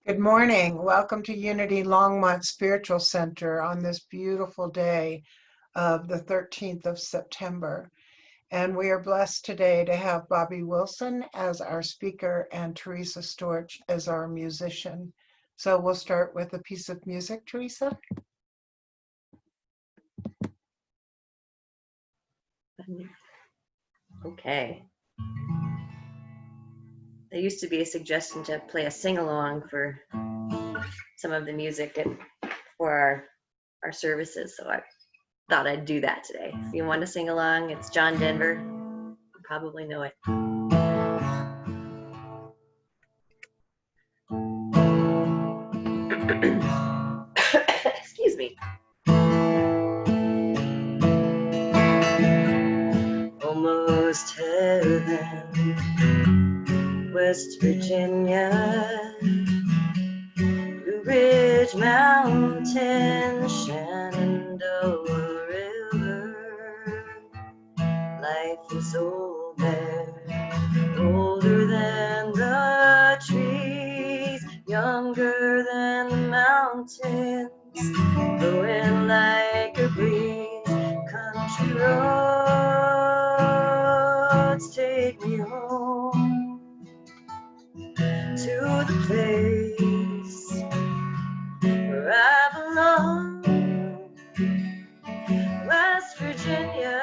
Good morning. Welcome to Unity Longmont Spiritual Center on this beautiful day of the 13th of September. And we are blessed today to have Bobbie Wilson as our speaker and Teresa Storch as our musician. So we'll start with a piece of music, Teresa. Okay. There used to be a suggestion to play a sing-along for some of the music for our services, so I thought I'd do that today. If you want to sing along, it's John Denver. You probably know it. Excuse me. Almost heaven, West Virginia, Blue Ridge Mountain, Shenandoah River. Life is old there, older than the trees, younger than the mountains, blowing like a breeze. Country roads take me home to the place where I belong. West Virginia,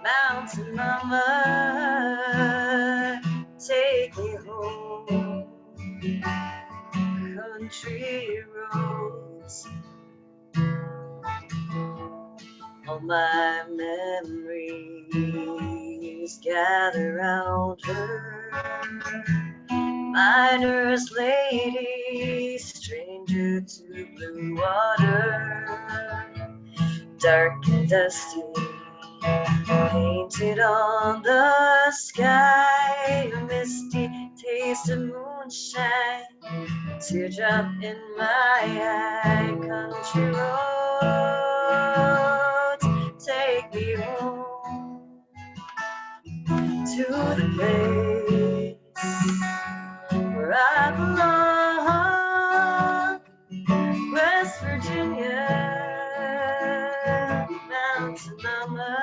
Mountain Mama, take me home. Country roads, all my memories gather round her. Miner's lady, stranger to blue water, dark and dusty, painted on the sky, a misty taste of moonshine, a teardrop in my eye. Country roads take me home to the place where I belong. West Virginia, Mountain Mama,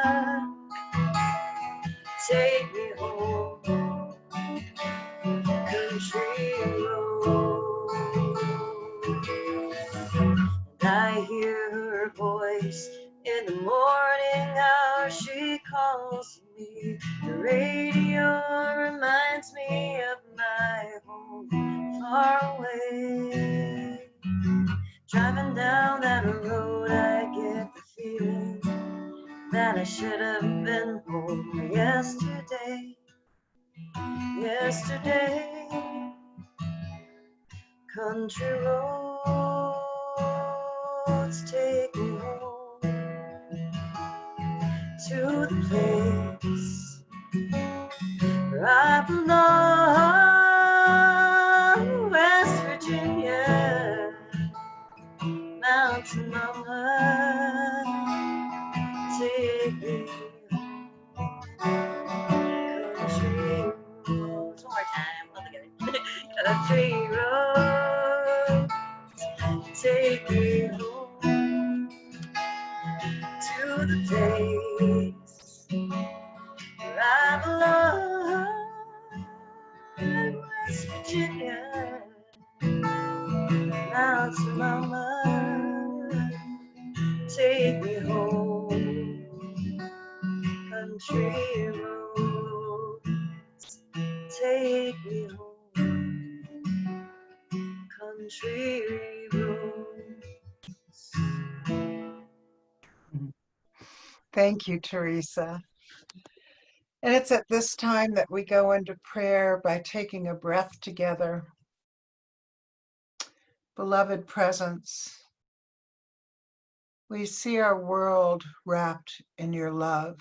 take me home. Country roads, and I hear her voice in the morning hour. She calls me. The radio reminds me of my home far away. Driving down that road, I get the feeling that I should have been home yesterday. Yesterday, country roads take me home to the place where I belong. West Virginia, Mountain Mama, take me home. Country roads, one more time, all together. Country roads, take me home to the place where I belong. West Virginia, Mountain Mama, take me home. Country roads, take me home. Country roads. Thank you, Teresa. And it's at this time that we go into prayer by taking a breath together. Beloved presence, we see our world wrapped in your love.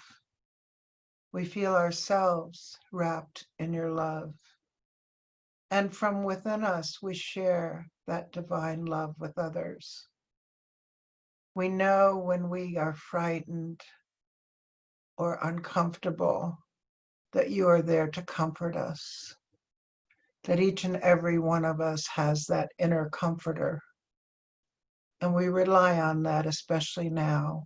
We feel ourselves wrapped in your love. And from within us, we share that divine love with others. We know when we are frightened or uncomfortable that you are there to comfort us, that each and every one of us has that inner comforter. And we rely on that, especially now.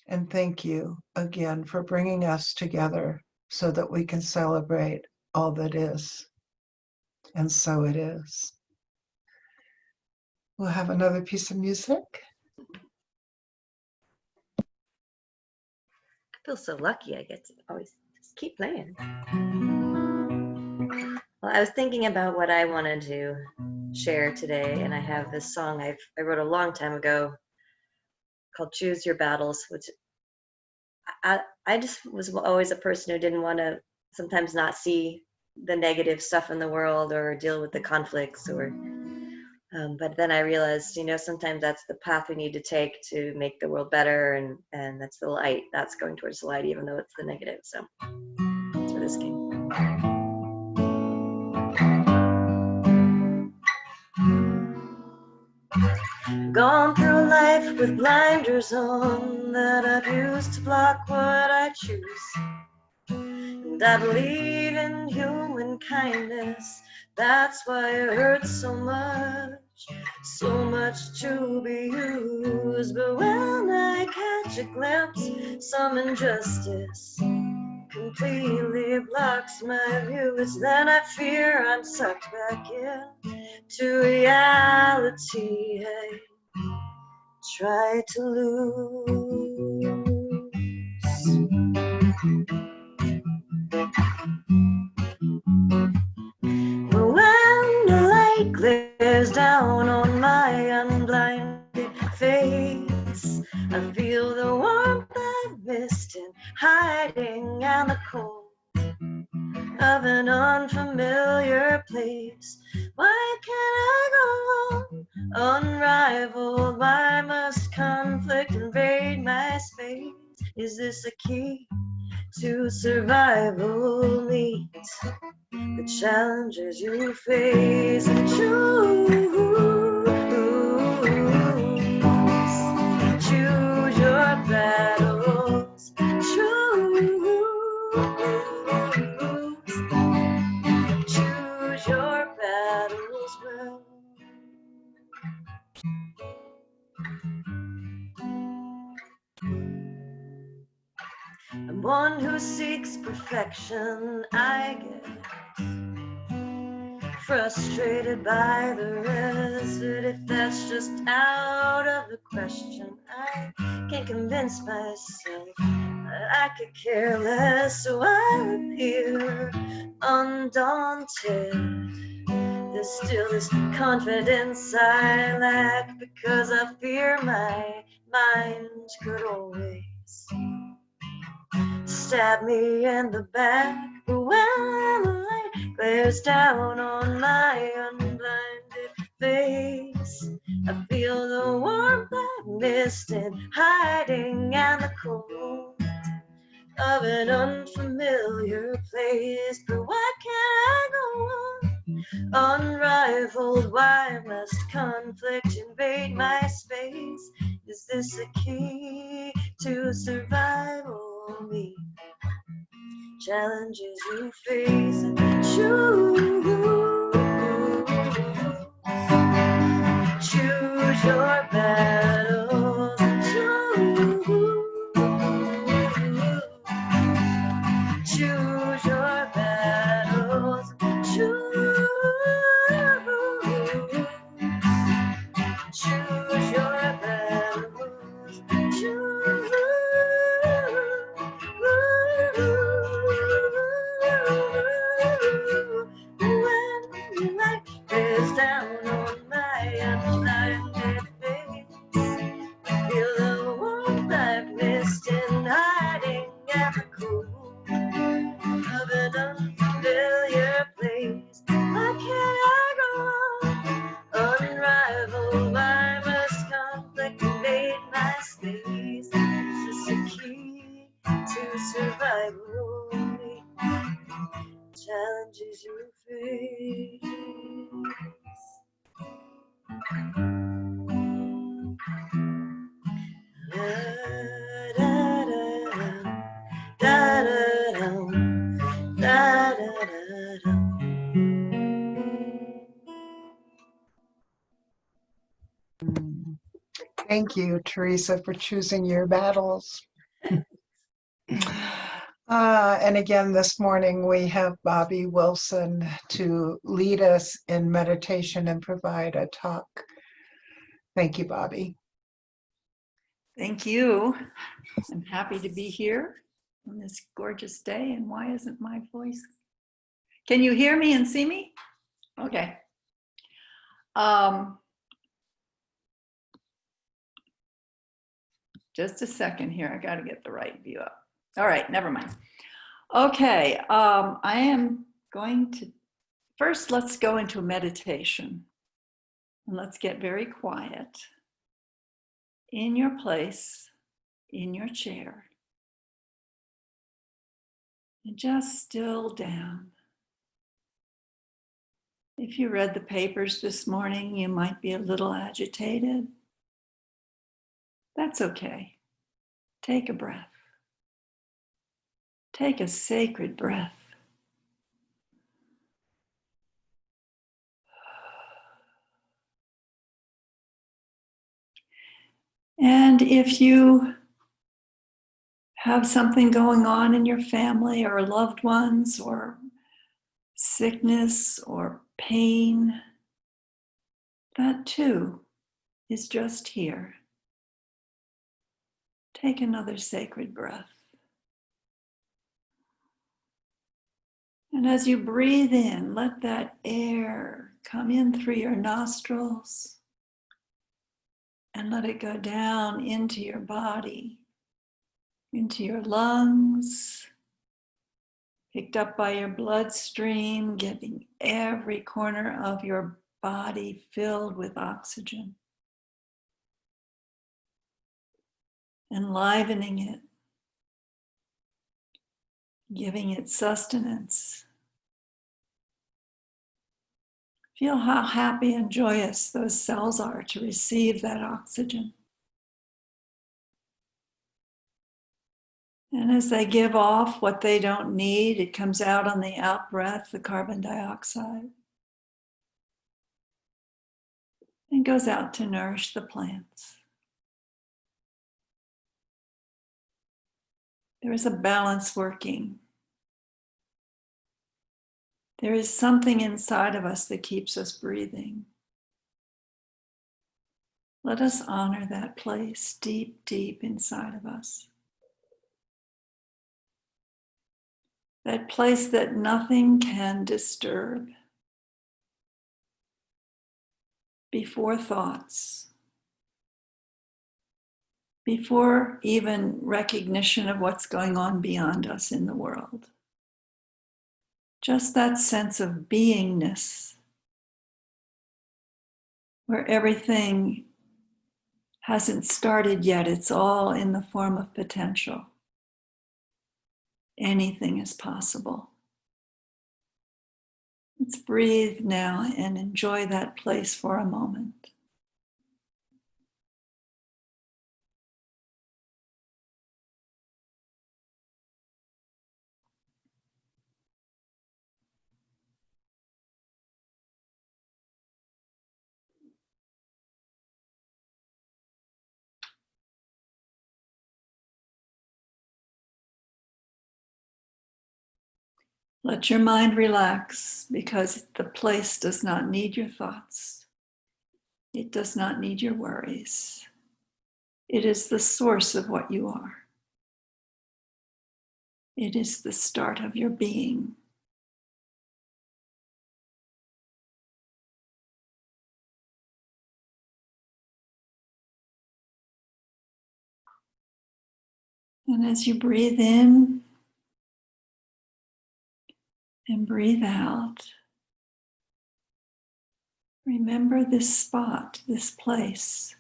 And thank you again for bringing us together so that we can celebrate all that is. And so it is. We'll have another piece of music. I feel so lucky I get to always just keep playing. Well, I was thinking about what I wanted to share today, and I have this song I wrote a long time ago called Choose Your Battles, which I just was always a person who didn't want to sometimes not see the negative stuff in the world or deal with the conflicts or but then I realized, sometimes that's the path we need to take to make the world better, and that's the light. That's going towards the light, even though it's the negative. So that's where this came. Gone through life with blinders on that I've used to block what I choose. And I believe in human kindness. That's why it hurts so much to be used. But when I catch a glimpse, some injustice completely blocks my view. It's then I fear I'm sucked back in to reality. I try to lose. But when the light glares down on my unblinded face, I feel the warmth I've missed in hiding and the cold of an unfamiliar place. Why can't I go on unrivaled? Why must conflict invade my space? Is this a key to survival? Meet the challenges you face and choose your battles. Choose your battles well. I'm one who seeks perfection. I get frustrated by the rest, but if that's just out of the question, I can't convince myself that I could care less. So I appear undaunted. There's still this confidence I lack because I fear my mind could always stab me in the back. But when the light glares down on my unblinded face, I feel the warmth I've missed in hiding and the cold of an unfamiliar place. But why can't I go on unrivaled? Why must conflict invade my space? Is this a key to survival? Me challenges you face and choose your battles. Choose your battles. Choose your battles. When the light bears down on my unblinded face, I feel the warmth I've missed in hiding at the cool of an unfamiliar place. Why can't I go on unrivaled? Why must conflict invade my space? It's just a key to survival. Challenges you face. Da, da, da, da, da, da, da, da, da, da. Thank you, Teresa, for choosing your battles. And again, this morning we have Bobbie Wilson to lead us in meditation and provide a talk. Thank you, Bobbie. Thank you. I'm happy to be here on this gorgeous day. And why isn't my voice? Can you hear me and see me? Okay. Just a second here. I got to get the right view up. All right, never mind. Okay, I am going to, first let's go into a meditation. And let's get very quiet in your place, in your chair. And just still down. If you read the papers this morning, you might be a little agitated. That's okay. Take a breath. Take a sacred breath. And if you have something going on in your family or loved ones or sickness or pain, that too is just here. Take another sacred breath. And as you breathe in, let that air come in through your nostrils and let it go down into your body, into your lungs, picked up by your bloodstream, getting every corner of your body filled with oxygen, enlivening it, giving it sustenance. Feel how happy and joyous those cells are to receive that oxygen. And as they give off what they don't need, it comes out on the out breath, the carbon dioxide, and goes out to nourish the plants. There is a balance working. There is something inside of us that keeps us breathing. Let us honor that place deep, deep inside of us. That place that nothing can disturb. Before thoughts, before even recognition of what's going on beyond us in the world. Just that sense of beingness, where everything hasn't started yet, it's all in the form of potential. Anything is possible. Let's breathe now and enjoy that place for a moment. Let your mind relax because the place does not need your thoughts. It does not need your worries. It is the source of what you are. It is the start of your being. And as you breathe in and breathe out, remember this spot, this place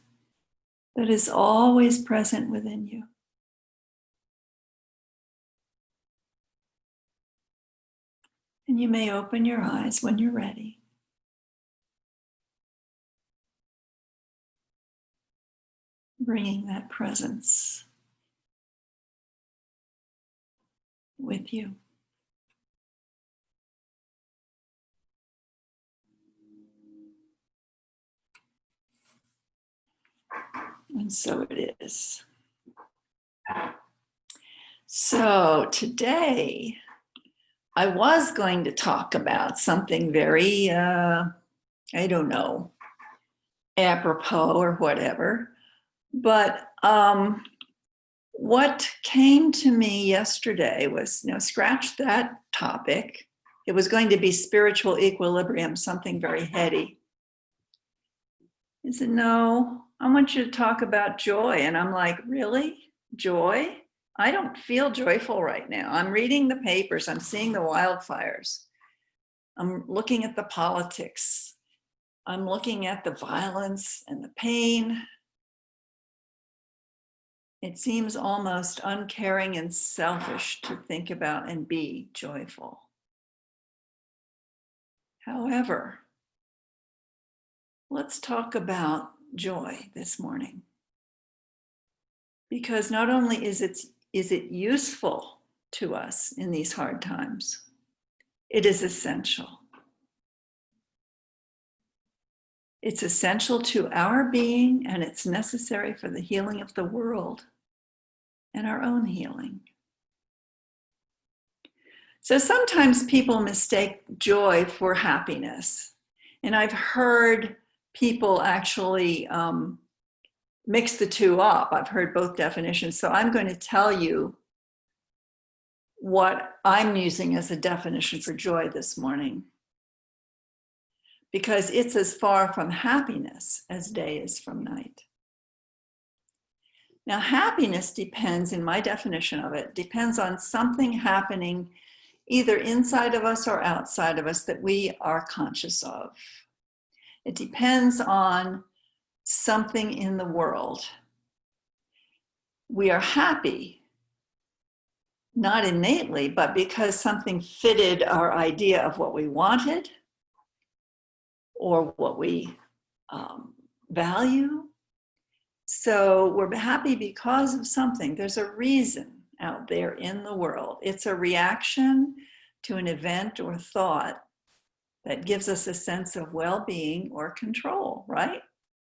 that is always present within you. And you may open your eyes when you're ready. Bringing that presence with you. And so it is. So today, I was going to talk about something very, I don't know, apropos or whatever. But what came to me yesterday was, scratch that topic. It was going to be spiritual equilibrium, something very heady. He said, no, I want you to talk about joy. And I'm like, really? Joy? I don't feel joyful right now. I'm reading the papers. I'm seeing the wildfires. I'm looking at the politics. I'm looking at the violence and the pain. It seems almost uncaring and selfish to think about and be joyful. However, let's talk about joy this morning. Because not only is it useful to us in these hard times, it is essential. It's essential to our being, and it's necessary for the healing of the world and our own healing. So sometimes people mistake joy for happiness. And I've heard people actually mix the two up. I've heard both definitions. So I'm going to tell you what I'm using as a definition for joy this morning, because it's as far from happiness as day is from night. Now, happiness depends, in my definition of it, depends on something happening either inside of us or outside of us that we are conscious of. It depends on something in the world. We are happy, not innately, but because something fitted our idea of what we wanted or what we value. So we're happy because of something. There's a reason out there in the world. It's a reaction to an event or thought that gives us a sense of well-being or control, right?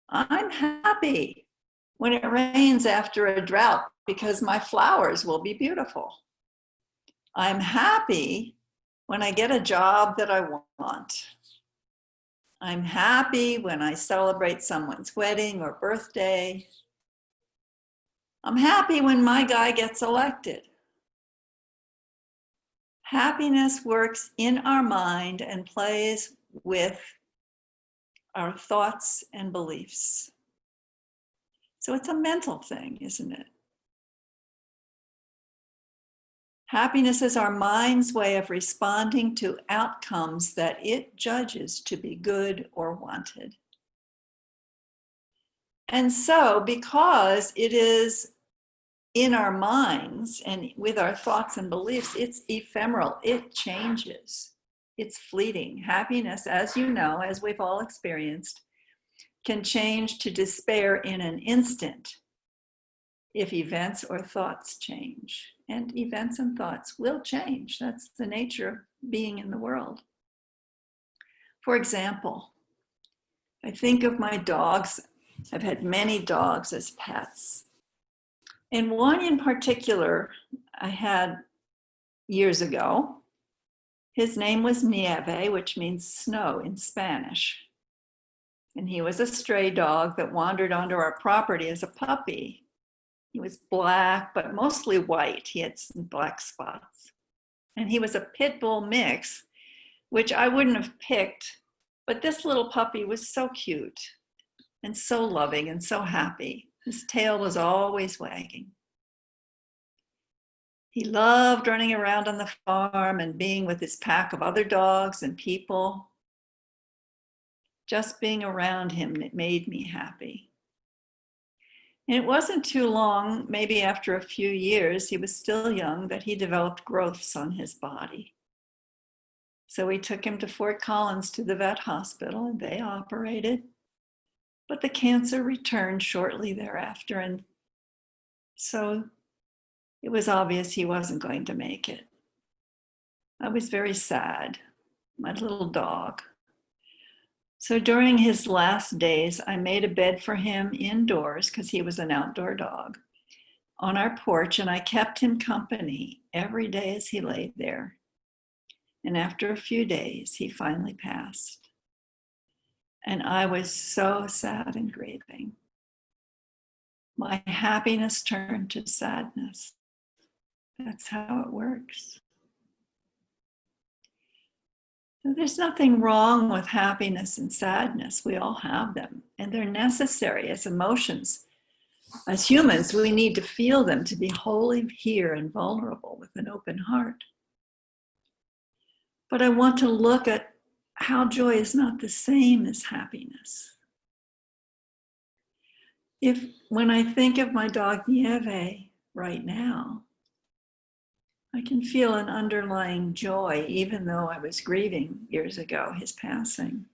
I'm happy when it rains after a drought because my flowers will be beautiful. I'm happy when I get a job that I want. I'm happy when I celebrate someone's wedding or birthday. I'm happy when my guy gets elected. Happiness works in our mind and plays with our thoughts and beliefs. So it's a mental thing, isn't it? Happiness is our mind's way of responding to outcomes that it judges to be good or wanted. And so, because it is in our minds and with our thoughts and beliefs, it's ephemeral, it changes, it's fleeting. Happiness, as you know, as we've all experienced, can change to despair in an instant if events or thoughts change. And events and thoughts will change. That's the nature of being in the world. For example, I think of my dogs. I've had many dogs as pets. And one in particular I had years ago. His name was Nieve, which means snow in Spanish. And he was a stray dog that wandered onto our property as a puppy. He was black, but mostly white. He had some black spots. And he was a pit bull mix, which I wouldn't have picked, but this little puppy was so cute and so loving and so happy. His tail was always wagging. He loved running around on the farm and being with his pack of other dogs and people. Just being around him, it made me happy. And it wasn't too long, maybe after a few years, he was still young, that he developed growths on his body. So we took him to Fort Collins to the vet hospital and they operated. But the cancer returned shortly thereafter. And so it was obvious he wasn't going to make it. I was very sad, my little dog. So during his last days, I made a bed for him indoors because he was an outdoor dog on our porch, and I kept him company every day as he lay there. And after a few days, he finally passed. And I was so sad and grieving. My happiness turned to sadness. That's how it works. So there's nothing wrong with happiness and sadness. We all have them, and they're necessary as emotions. As humans, we need to feel them to be wholly here and vulnerable with an open heart. But I want to look at how joy is not the same as happiness. When I think of my dog Nieve right now, I can feel an underlying joy, even though I was grieving years ago his passing.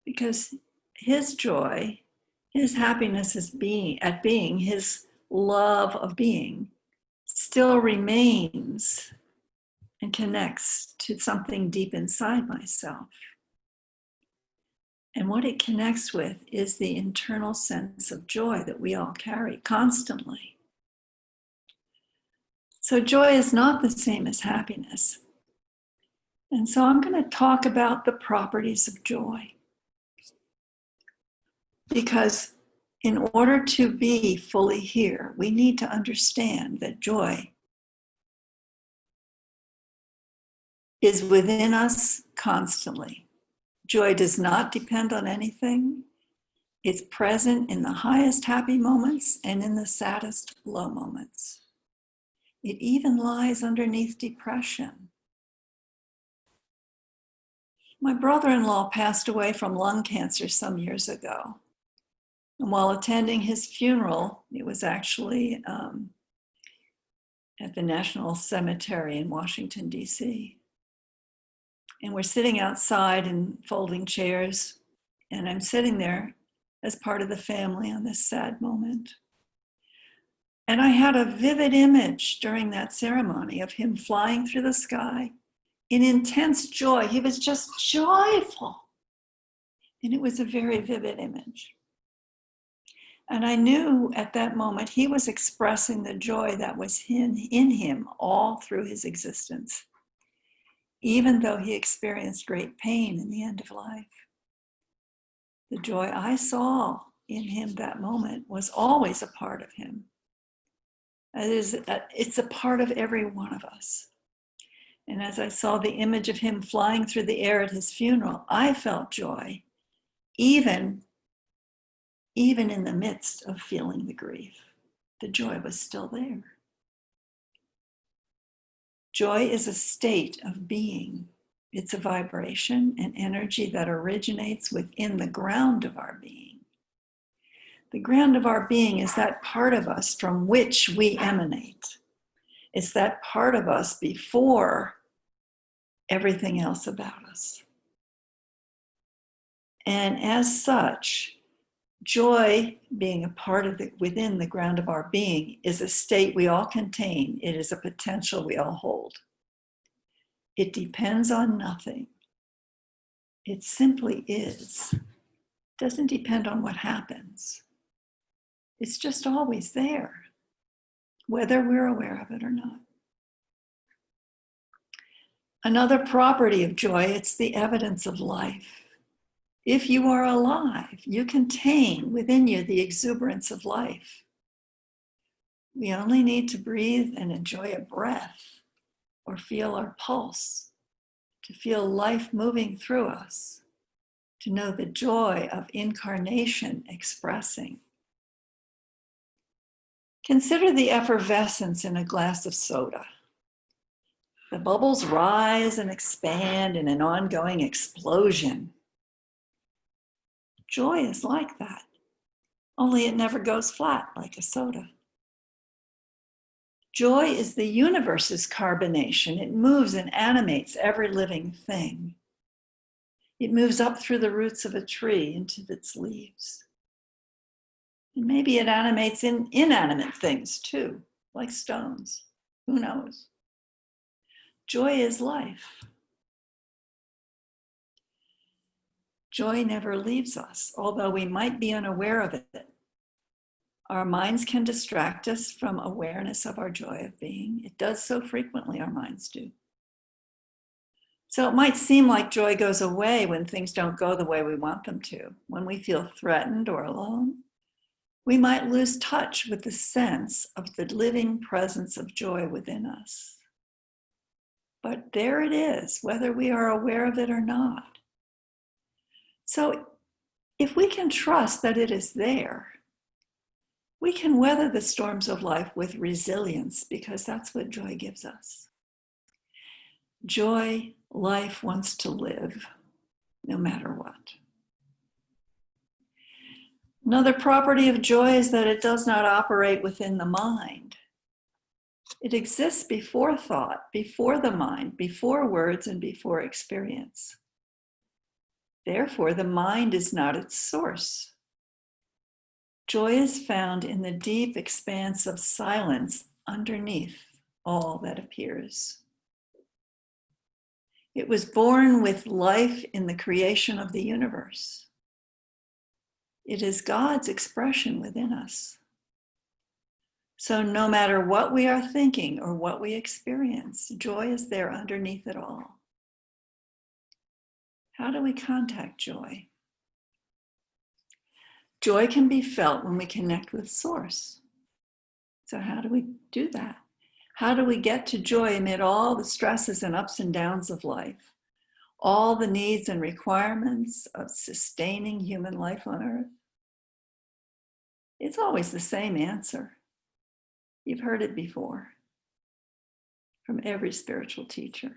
Because his joy, his happiness at being, his love of being, still remains and connects to something deep inside myself. And what it connects with is the internal sense of joy that we all carry constantly. So joy is not the same as happiness. And so I'm going to talk about the properties of joy. Because in order to be fully here, we need to understand that joy is within us constantly. Joy does not depend on anything. It's present in the highest happy moments and in the saddest low moments. It even lies underneath depression. My brother-in-law passed away from lung cancer some years ago. And while attending his funeral, it was actually at the National Cemetery in Washington, D.C. And we're sitting outside in folding chairs, and I'm sitting there as part of the family on this sad moment. And I had a vivid image during that ceremony of him flying through the sky in intense joy. He was just joyful. And it was a very vivid image. And I knew at that moment he was expressing the joy that was in him all through his existence, even though he experienced great pain in the end of life. The joy I saw in him that moment was always a part of him. It's a part of every one of us. And as I saw the image of him flying through the air at his funeral, I felt joy, even in the midst of feeling the grief. The joy was still there. Joy is a state of being. It's a vibration and energy that originates within the ground of our being. The ground of our being is that part of us from which we emanate. It's that part of us before everything else about us. And as such, joy, being a part of within the ground of our being, is a state we all contain. It is a potential we all hold. It depends on nothing. It simply is. It doesn't depend on what happens. It's just always there, whether we're aware of it or not. Another property of joy, it's the evidence of life. If you are alive, you contain within you the exuberance of life. We only need to breathe and enjoy a breath or feel our pulse to feel life moving through us, to know the joy of incarnation expressing. Consider the effervescence in a glass of soda. The bubbles rise and expand in an ongoing explosion. Joy is like that, only it never goes flat like a soda. Joy is the universe's carbonation. It moves and animates every living thing. It moves up through the roots of a tree into its leaves. And maybe it animates inanimate things too, like stones. Who knows? Joy is life. Joy never leaves us, although we might be unaware of it. Our minds can distract us from awareness of our joy of being. It does so frequently, our minds do. So it might seem like joy goes away when things don't go the way we want them to. When we feel threatened or alone, we might lose touch with the sense of the living presence of joy within us. But there it is, whether we are aware of it or not. So if we can trust that it is there, we can weather the storms of life with resilience, because that's what joy gives us. Joy, life wants to live no matter what. Another property of joy is that it does not operate within the mind. It exists before thought, before the mind, before words, and before experience. Therefore, the mind is not its source. Joy is found in the deep expanse of silence underneath all that appears. It was born with life in the creation of the universe. It is God's expression within us. So no matter what we are thinking or what we experience, joy is there underneath it all. How do we contact joy? Joy can be felt when we connect with Source. So how do we do that? How do we get to joy amid all the stresses and ups and downs of life? All the needs and requirements of sustaining human life on earth? It's always the same answer. You've heard it before from every spiritual teacher.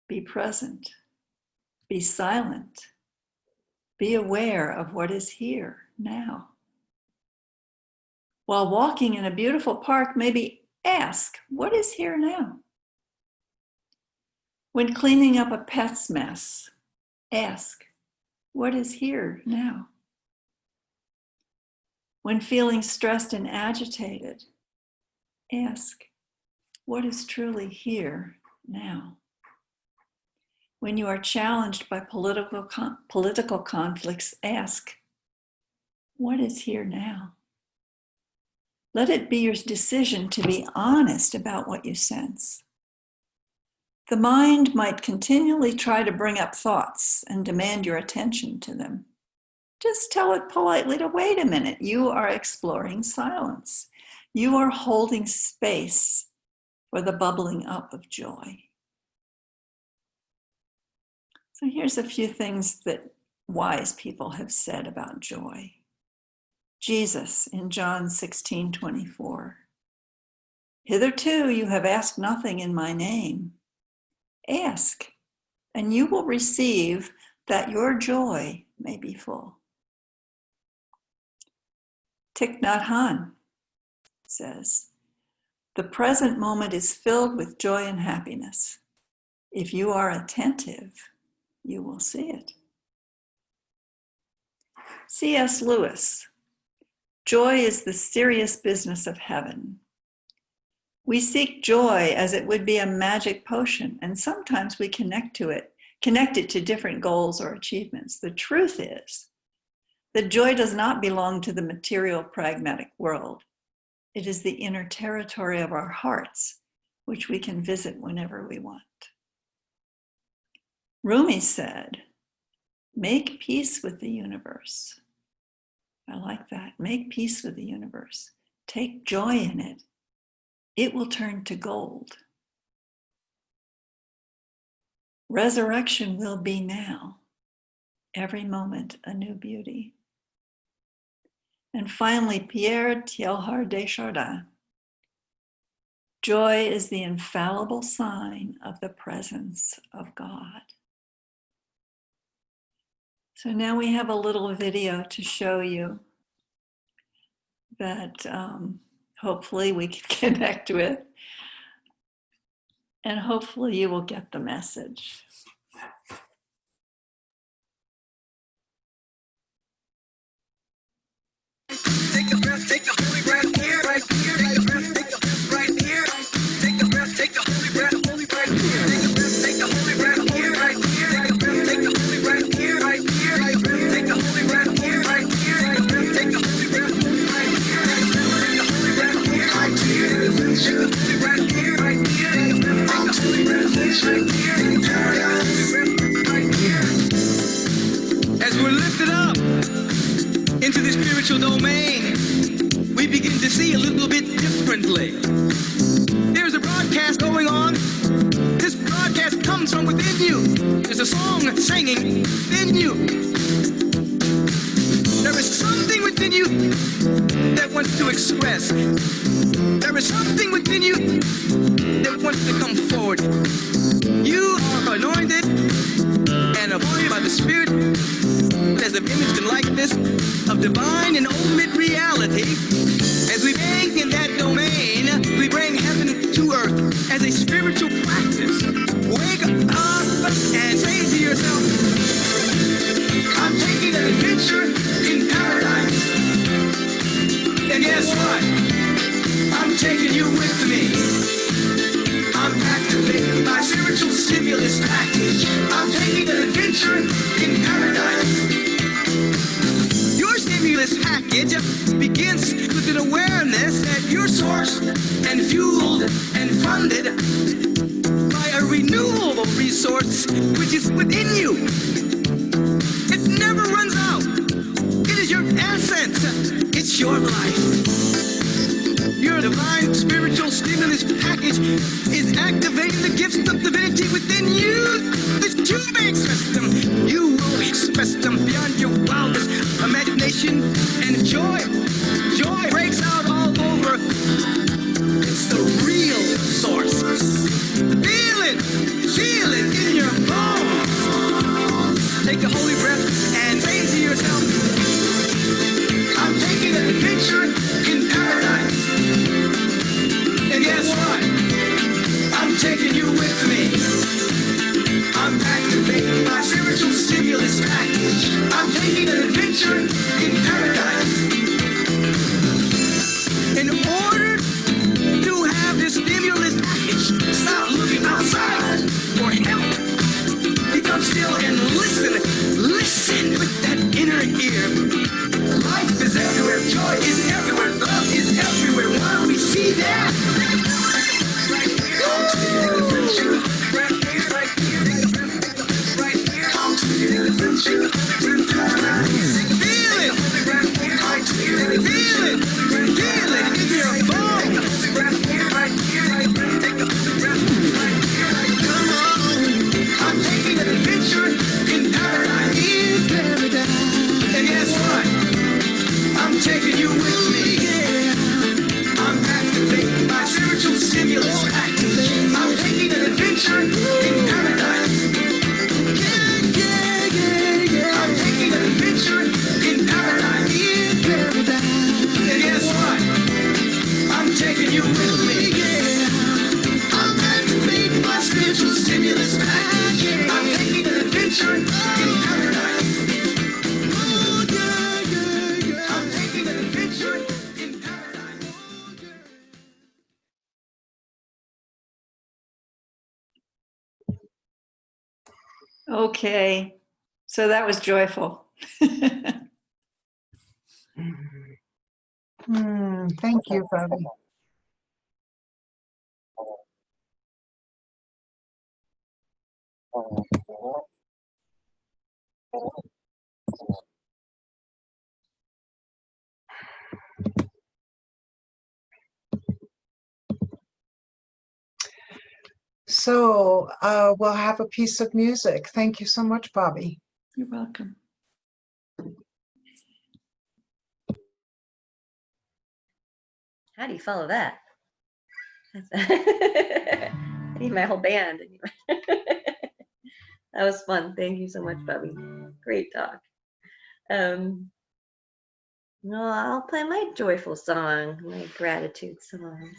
Be present. Be silent. Be aware of what is here now. While walking in a beautiful park, maybe ask, what is here now? When cleaning up a pet's mess, ask, what is here now? When feeling stressed and agitated, ask, what is truly here now? When you are challenged by political conflicts, ask, what is here now? Let it be your decision to be honest about what you sense. The mind might continually try to bring up thoughts and demand your attention to them. Just tell it politely to wait a minute. You are exploring silence. You are holding space for the bubbling up of joy. So here's a few things that wise people have said about joy. Jesus in John 16:24. Hitherto you have asked nothing in my name. Ask, and you will receive, that your joy may be full. Thich Nhat Hanh says, the present moment is filled with joy and happiness. If you are attentive, you will see it. C.S. Lewis, joy is the serious business of heaven. We seek joy as it would be a magic potion, and sometimes we connect it to different goals or achievements. The truth is that joy does not belong to the material pragmatic world. It is the inner territory of our hearts, which we can visit whenever we want. Rumi said, make peace with the universe. I like that. Make peace with the universe. Take joy in it. It will turn to gold. Resurrection will be now. Every moment a new beauty. And finally, Pierre Teilhard de Chardin. Joy is the infallible sign of the presence of God. So now we have a little video to show you that hopefully we can connect with, and hopefully you will get the message. Take a breath, take a holy breath here, right here. Take a breath, take a breath right here. Take a breath, take a holy breath here. Take a breath, take a holy breath here, right here. Take a breath, take a holy breath here, right singing in you. There is something within you that wants to express. There is something within you that wants to come forward. You are anointed and appointed by the Spirit as the image and likeness of divine and ultimate reality. As we bang in that domain, we bring heaven to earth as a spiritual practice. Wake up and say to yourself, I'm taking an adventure in paradise. And guess what? I'm taking you with me. I'm activating my spiritual stimulus package. I'm taking an adventure in paradise. Your stimulus package begins with an awareness that you're sourced and fueled and funded by a renewable resource which is within you. It never runs out. It is your essence. It's your life. Your divine spiritual stimulus package is activating the gifts of divinity within you that you may express them. You will express them beyond your wildest imagination, and joy breaks out all over. It's the real source. Feel it in your bones. Take a holy breath and say to yourself, I'm taking an adventure in paradise. And guess what? I'm taking you with me. I'm activating my spiritual stimulus package. I'm taking an adventure in paradise. In order to have this stimulus package, stop looking outside for help. Become still and listen. Listen with that inner ear. Life is everywhere. Joy is everywhere. Love is everywhere. Why don't we see that? Feel it in your bones. Come on, I'm taking an adventure in paradise. And guess what? I'm taking you with me. I'm activating my spiritual stimulus package. I'm taking an adventure in paradise. I'm taking an adventure in paradise. And guess what? I'm taking you with me. I'm activating my spiritual stimulus package. I'm taking an adventure in paradise. I'm taking an adventure in paradise. Okay, so that was joyful. Thank you, Bobbie. So we'll have a piece of music. Thank you so much, Bobbie. You're welcome. How do you follow that? I need my whole band. That was fun. Thank you so much, Bobbie. Great talk. No, I'll play my joyful song, my gratitude song.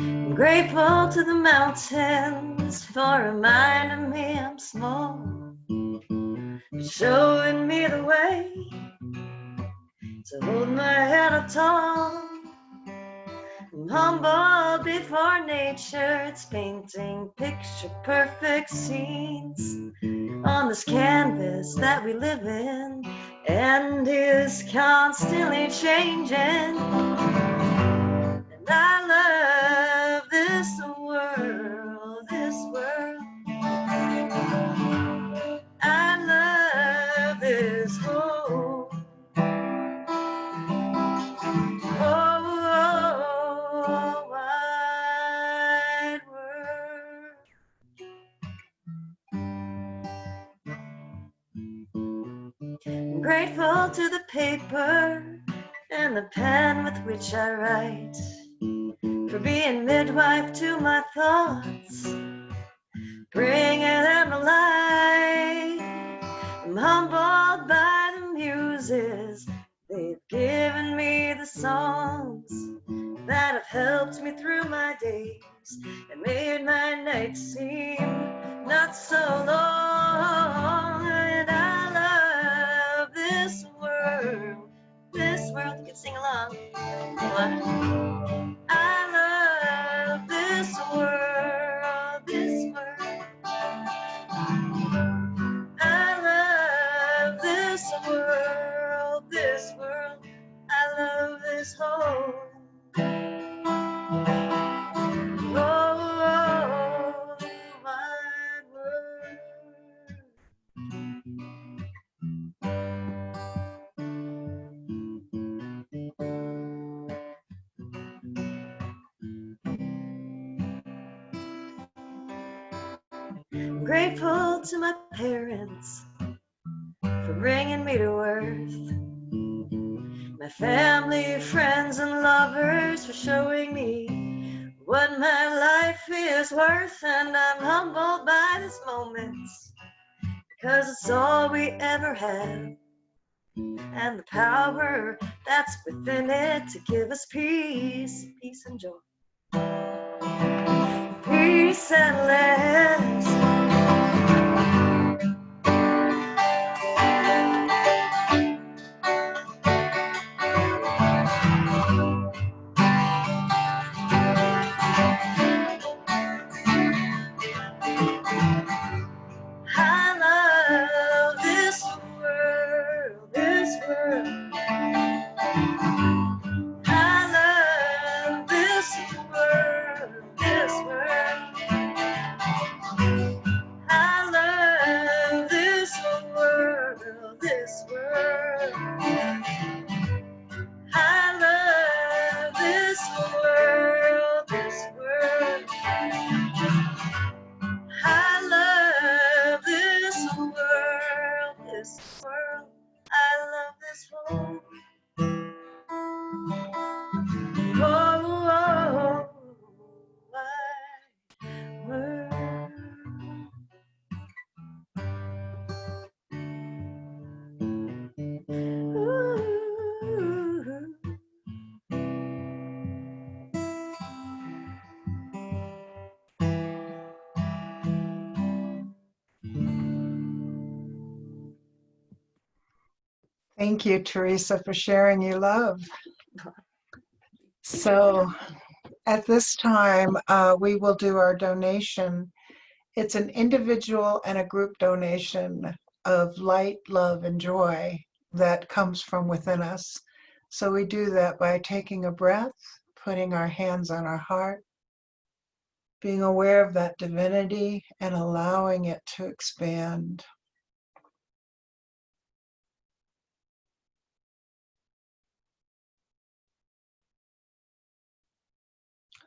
I'm grateful to the mountains for reminding me I'm small, showing me the way to hold my head up tall. I'm humbled before nature, it's painting picture perfect scenes on this canvas that we live in and is constantly changing. And I love this world, this world. I love this I'm grateful to the paper and the pen with which I write, for being midwife to my thoughts, bringing them to light. I'm humbled by the muses, they've given me the songs that have helped me through my days and made my nights seem not so long. And I love this world, this world. You can sing along. I love this world, this world. I love this world, this world. I love this whole wide world. I'm grateful to my parents for bringing me to earth, my family, friends, and lovers for showing me what my life is worth. And I'm humbled by this moment, because it's all we ever have, and the power that's within it to give us peace, peace and joy, peace and less. I love this world, this world. I love this world, this world. I love this world, this world. I love this world, this world. I love this world, this world. I love this whole wide world. Ooh. Thank you, Teresa, for sharing your love. So at this time, we will do our donation. It's an individual and a group donation of light, love, and joy that comes from within us. So we do that by taking a breath, putting our hands on our heart, being aware of that divinity and allowing it to expand.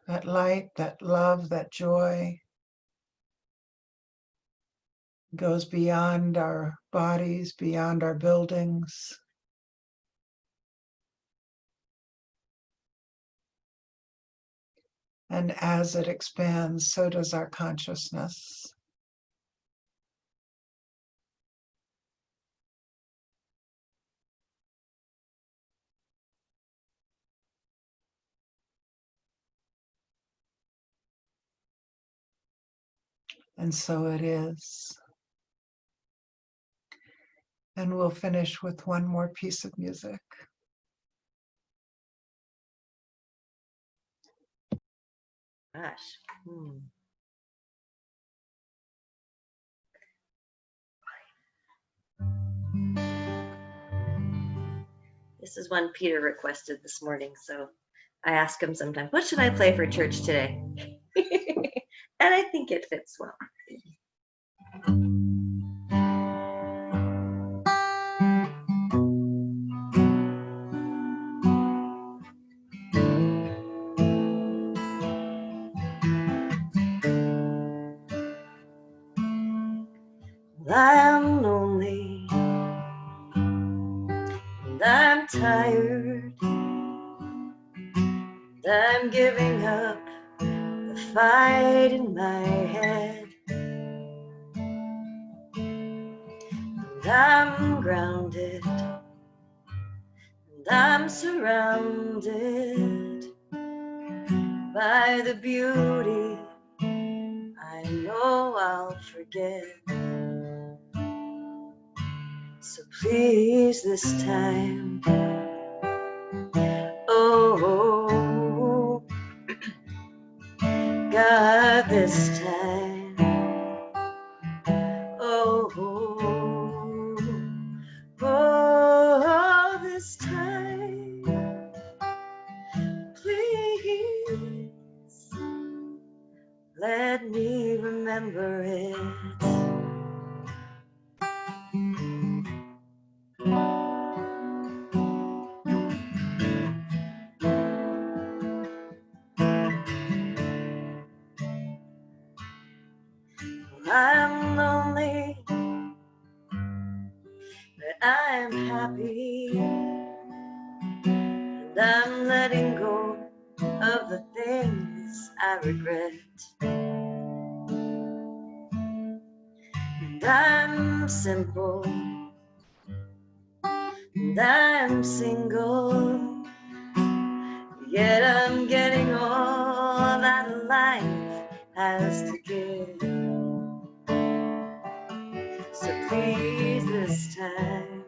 That light, that love, that joy goes beyond our bodies, beyond our buildings. And as it expands, so does our consciousness. And so it is. And we'll finish with one more piece of music. Gosh. This is one Peter requested this morning, so I ask him sometimes, what should I play for church today? And I think it fits well. I am lonely I'm tired, and I'm giving up the fight in my head. And I'm grounded, and I'm surrounded by the beauty I know I'll forget. So please this time, oh God, this time, oh this time, please let me remember it. I'm lonely, but I'm happy, and I'm letting go of the things I regret. And I'm simple, and I'm single, yet I'm getting all that life has to give. So please this time,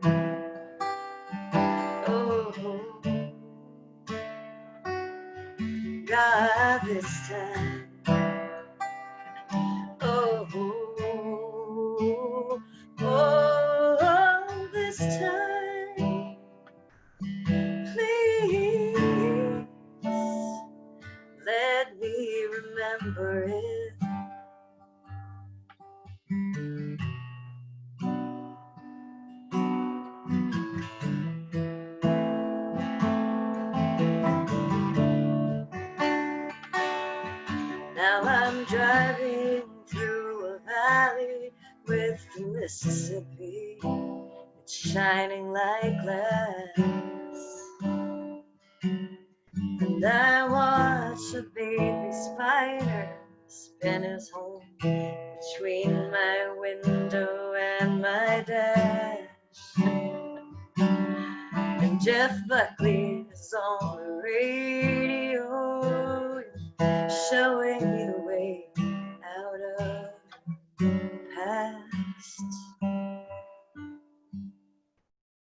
oh God, this time, oh this time, please let me remember it. Now I'm driving through a valley with the Mississippi. It's shining like glass, and I watch a baby spider spin his home between my window and my dash. And Jeff Buckley is on the radio, showing me the way out of the past.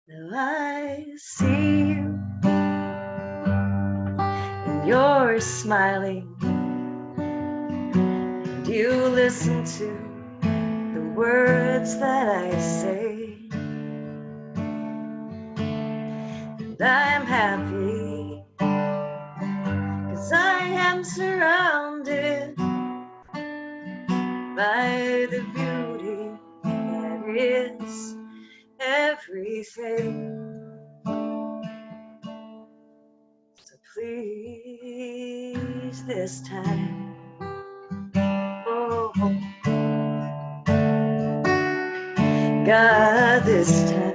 Now I see you, and you're smiling, and you listen to the words that I say, and I'm happy, 'cause I am surrounded by the beauty that is everything. So please this time, oh God, this time,